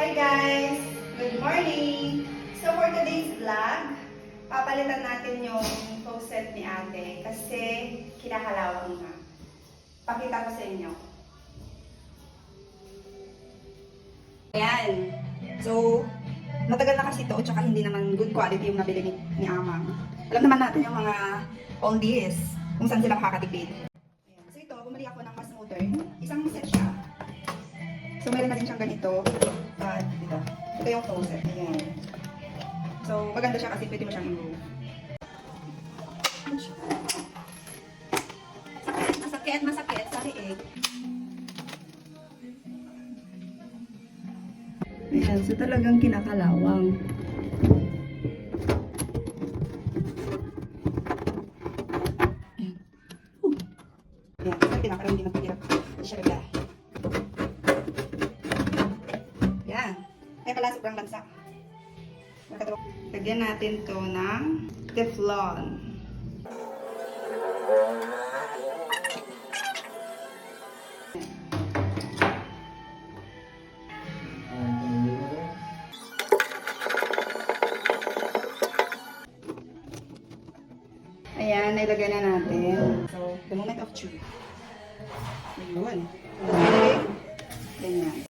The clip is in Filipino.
Hi guys! Good morning! So for today's vlog, papalitan natin yung faucet ni ate kasi kinakalawang na. Pakita ko sa inyo. Ayan. So, matagal na kasi ito tsaka hindi naman good quality yung nabili ni Amang. Alam naman natin yung mga oldies kung saan sila makakatipid. Ayan. So ito, bumili ako ng mas modern. Isang set siya. So, meron na din siyang ganito. At ito yung faucet. Ayan. So, maganda siya kasi pwede mo siyang i-move. Masakit. Sa liig. Ayan. So, talagang kinakalawang. Ayan. Ayan. So, pinakaroon din ang pagkirap. Siya rin. Yan. Kaya pala sobrang lansa. Lagyan natin to ng Teflon. Ayan, nailagay na natin. So, the moment of truth. Ayun. Okay. Ganyan.